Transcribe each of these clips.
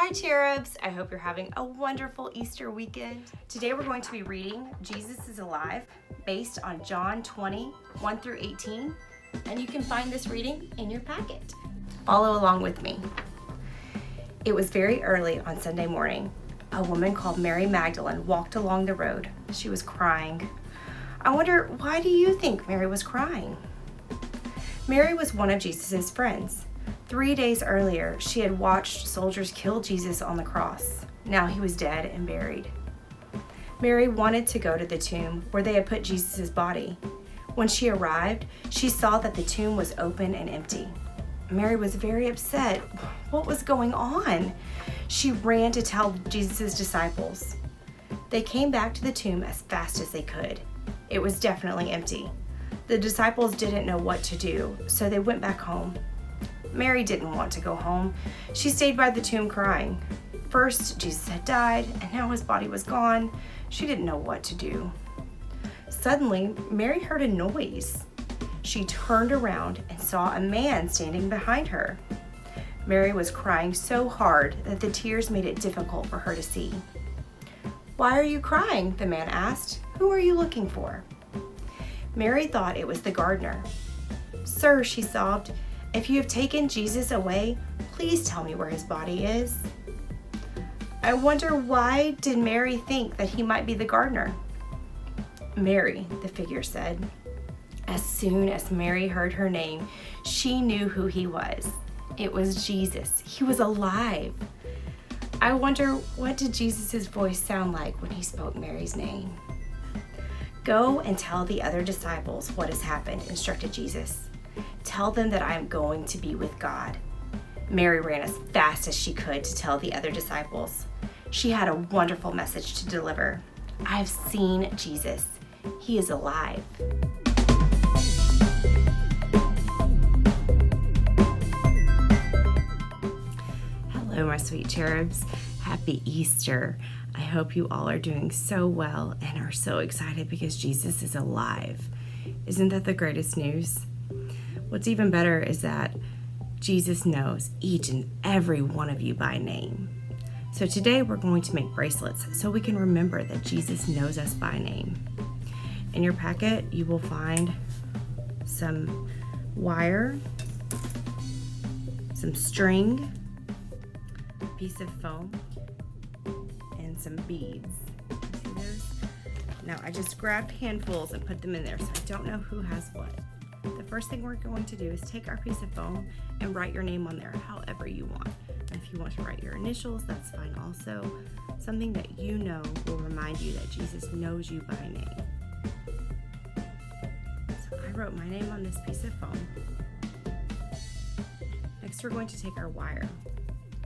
Hi Cherubs! I hope you're having a wonderful Easter weekend. Today we're going to be reading Jesus is Alive, based on John 20, 1 through 18, and you can find this reading in your packet. Follow along with me. It was very early on Sunday morning. A woman called Mary Magdalene walked along the road. She was crying. I wonder, why do you think Mary was crying? Mary was one of Jesus' friends. 3 days earlier, she had watched soldiers kill Jesus on the cross. Now he was dead and buried. Mary wanted to go to the tomb where they had put Jesus' body. When she arrived, she saw that the tomb was open and empty. Mary was very upset. What was going on? She ran to tell Jesus' disciples. They came back to the tomb as fast as they could. It was definitely empty. The disciples didn't know what to do, so they went back home. Mary didn't want to go home. She stayed by the tomb crying. First, Jesus had died, and now his body was gone. She didn't know what to do. Suddenly, Mary heard a noise. She turned around and saw a man standing behind her. Mary was crying so hard that the tears made it difficult for her to see. "Why are you crying?" the man asked. "Who are you looking for?" Mary thought it was the gardener. "Sir," she sobbed, "if you have taken Jesus away, please tell me where his body is." I wonder, why did Mary think that he might be the gardener? "Mary," the figure said. As soon as Mary heard her name, she knew who he was. It was Jesus. He was alive. I wonder, what did Jesus' voice sound like when he spoke Mary's name? "Go and tell the other disciples what has happened," instructed Jesus. "Tell them that I am going to be with God." Mary ran as fast as she could to tell the other disciples. She had a wonderful message to deliver. "I have seen Jesus. He is alive." Hello, my sweet cherubs. Happy Easter. I hope you all are doing so well and are so excited because Jesus is alive. Isn't that the greatest news? What's even better is that Jesus knows each and every one of you by name. So today we're going to make bracelets so we can remember that Jesus knows us by name. In your packet, you will find some wire, some string, a piece of foam, and some beads. See those? Now I just grabbed handfuls and put them in there, so I don't know who has what. The first thing we're going to do is take our piece of foam and write your name on there however you want. And if you want to write your initials, that's fine also. Something that you know will remind you that Jesus knows you by name. So I wrote my name on this piece of foam. Next we're going to take our wire,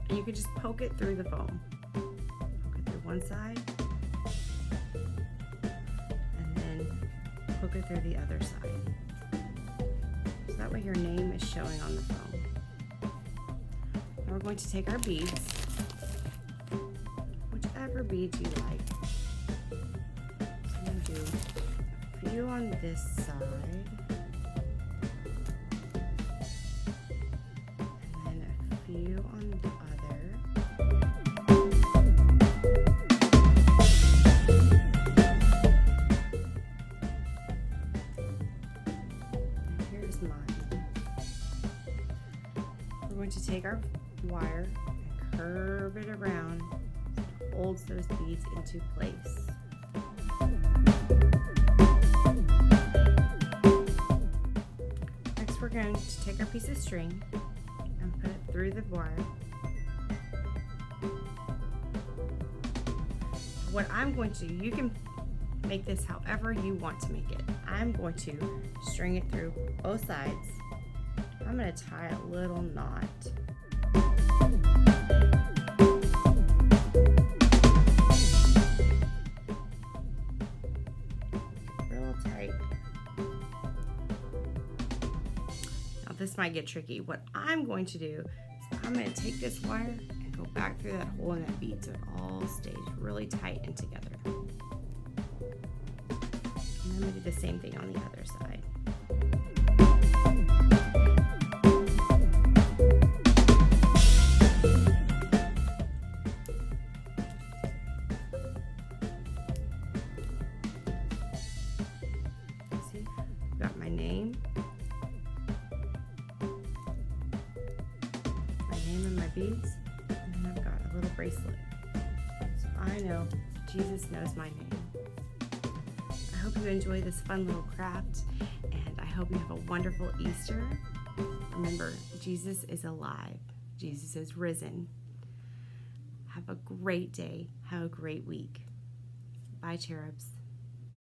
and you can just poke it through the foam. Poke it through one side, and then poke it through the other side. So that way your name is showing on the foam. Now we're going to take our beads, whichever beads you like. So I'm going to do a few on this side, and then a few on the other. And here's mine. We're going to take our wire and curve it around so it holds those beads into place. Next we're going to take our piece of string and put it through the wire. What I'm going to do, you can make this however you want to make it. I'm going to string it through both sides. I'm going to tie a little knot. Real tight. Now this might get tricky. What I'm going to do is I'm going to take this wire and go back through that hole in that bead so it all stays really tight and together. And I'm going to do the same thing on the other side. name. My name and my beads. And then I've got a little bracelet. So I know Jesus knows my name. I hope you enjoy this fun little craft, and I hope you have a wonderful Easter. Remember, Jesus is alive. Jesus is risen. Have a great day. Have a great week. Bye, cherubs.